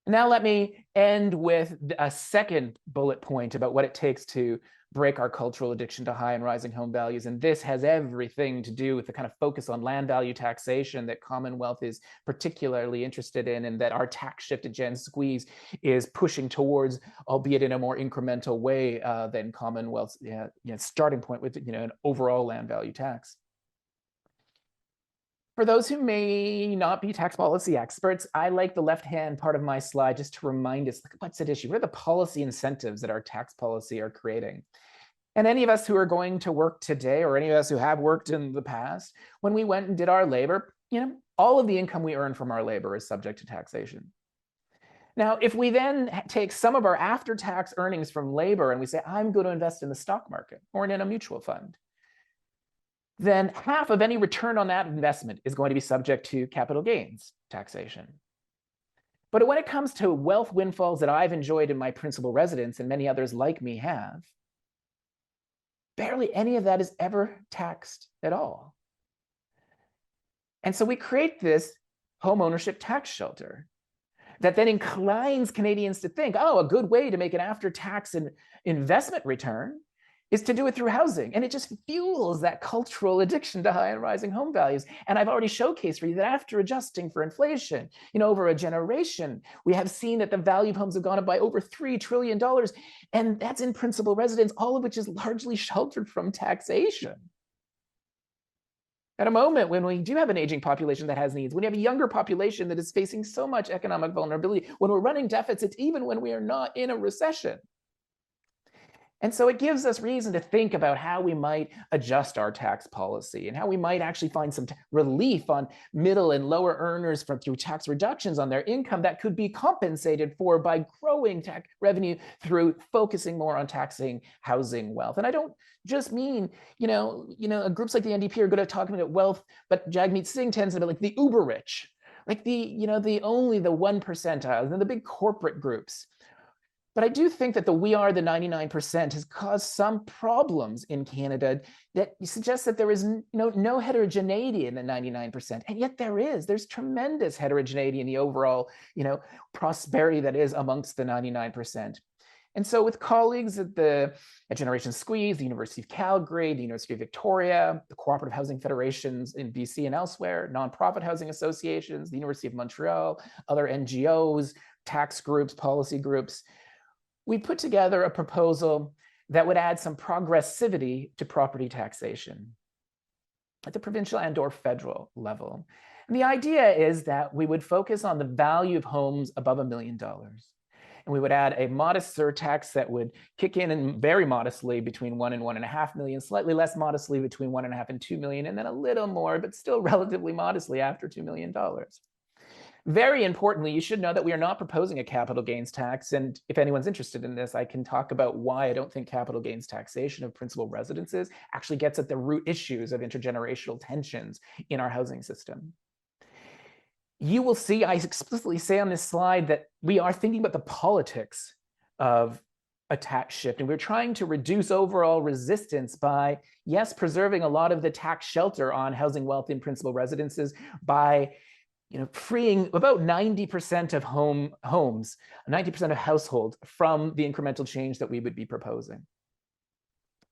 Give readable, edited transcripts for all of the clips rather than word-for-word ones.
Now let me end with a second bullet point about what it takes to break our cultural addiction to high and rising home values. And this has everything to do with the kind of focus on land value taxation that Commonwealth is particularly interested in, and that our tax shift at GenSqueeze is pushing towards, albeit in a more incremental way than Commonwealth's starting point with an overall land value tax. For those who may not be tax policy experts, I like the left-hand part of my slide just to remind us, look, what's at issue? What are the policy incentives that our tax policy are creating? And any of us who are going to work today, or any of us who have worked in the past, when we went and did our labor, all of the income we earn from our labor is subject to taxation. Now, if we then take some of our after-tax earnings from labor and we say, I'm going to invest in the stock market or in a mutual fund, then half of any return on that investment is going to be subject to capital gains taxation. But when it comes to wealth windfalls that I've enjoyed in my principal residence, and many others like me have, barely any of that is ever taxed at all. And so we create this home ownership tax shelter that then inclines Canadians to think, oh, a good way to make an after-tax investment return is to do it through housing. And it just fuels that cultural addiction to high and rising home values. And I've already showcased for you that after adjusting for inflation, over a generation, we have seen that the value of homes have gone up by over $3 trillion. And that's in principal residence, all of which is largely sheltered from taxation. At a moment when we do have an aging population that has needs, when you have a younger population that is facing so much economic vulnerability, when we're running deficits, even when we are not in a recession. And so it gives us reason to think about how we might adjust our tax policy and how we might actually find some relief on middle and lower earners through tax reductions on their income that could be compensated for by growing tax revenue through focusing more on taxing housing wealth. And I don't just mean, groups like the NDP are good at talking about wealth, but Jagmeet Singh tends to be like the uber rich, like only the 1%, and the big corporate groups. But I do think that the we are the 99% has caused some problems in Canada that suggest that there is no heterogeneity in the 99%. And yet there's tremendous heterogeneity in the overall, prosperity that is amongst the 99%. And so with colleagues at GenSqueeze, the University of Calgary, the University of Victoria, the Cooperative Housing Federations in BC and elsewhere, nonprofit housing associations, the University of Montreal, other NGOs, tax groups, policy groups, we put together a proposal that would add some progressivity to property taxation at the provincial and/or federal level. And the idea is that we would focus on the value of homes above $1 million. And we would add a modest surtax that would kick in and very modestly between 1 and 1.5 million, slightly less modestly between 1.5 and 2 million, and then a little more, but still relatively modestly after $2 million. Very importantly, you should know that we are not proposing a capital gains tax. And if anyone's interested in this, I can talk about why I don't think capital gains taxation of principal residences actually gets at the root issues of intergenerational tensions in our housing system. You will see, I explicitly say on this slide that we are thinking about the politics of a tax shift. And we're trying to reduce overall resistance by, yes, preserving a lot of the tax shelter on housing wealth in principal residences by freeing about 90% of homes, 90% of households from the incremental change that we would be proposing.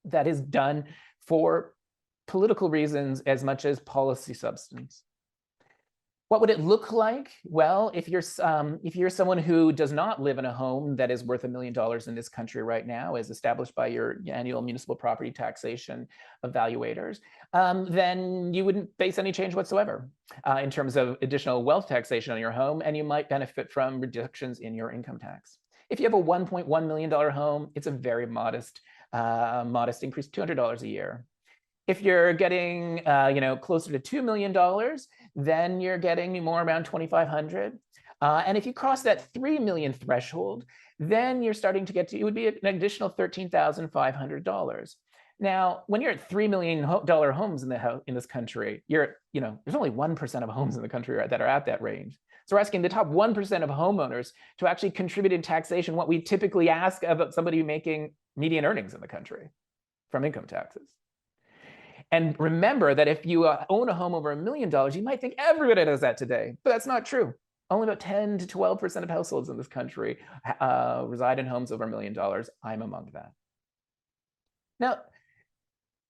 That is done for political reasons as much as policy substance. What would it look like? Well, if you're someone who does not live in a home that is worth $1 million in this country right now, as established by your annual municipal property taxation evaluators, then you wouldn't face any change whatsoever in terms of additional wealth taxation on your home, and you might benefit from reductions in your income tax. If you have a $1.1 million home, it's a very modest increase, $200 a year. If you're getting closer to $2 million, then you're getting more around $2,500. And if you cross that 3 million threshold, then you're starting to get to, it would be an additional $13,500. Now, when you're at $3 million homes in this country, there's only 1% of homes in the country that are at that range. So we're asking the top 1% of homeowners to actually contribute in taxation what we typically ask of somebody making median earnings in the country from income taxes. And remember that if you own a home over $1 million, you might think everybody does that today, but that's not true. Only about 10 to 12% of households in this country reside in homes over $1 million. I'm among that. Now,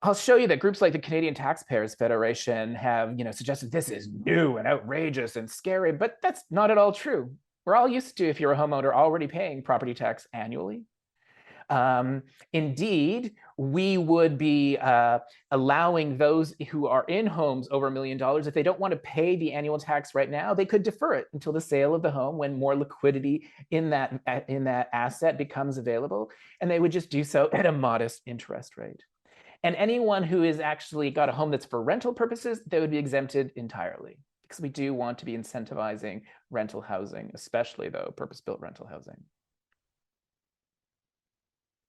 I'll show you that groups like the Canadian Taxpayers Federation have, suggested this is new and outrageous and scary, but that's not at all true. We're all used to, if you're a homeowner, already paying property tax annually. Indeed, we would be allowing those who are in homes over $1 million, if they don't want to pay the annual tax right now, they could defer it until the sale of the home when more liquidity in that asset becomes available, and they would just do so at a modest interest rate. And anyone who is actually got a home that's for rental purposes, they would be exempted entirely, because we do want to be incentivizing rental housing, especially though purpose-built rental housing.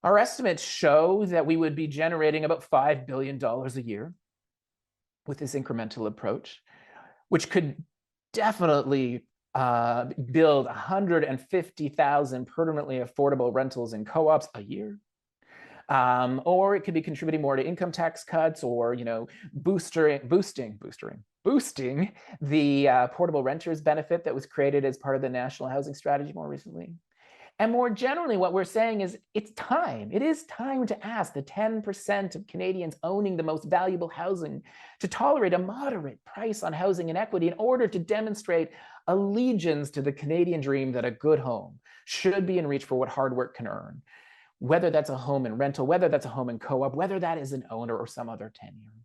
Our estimates show that we would be generating about $5 billion a year with this incremental approach, which could definitely build 150,000 permanently affordable rentals in co-ops a year. Or it could be contributing more to income tax cuts, or boosting the portable renters benefit that was created as part of the National Housing Strategy more recently. And more generally, what we're saying is it's time. It is time to ask the 10% of Canadians owning the most valuable housing to tolerate a moderate price on housing inequity in order to demonstrate allegiance to the Canadian dream that a good home should be in reach for what hard work can earn, whether that's a home in rental, whether that's a home in co-op, whether that is an owner or some other tenure.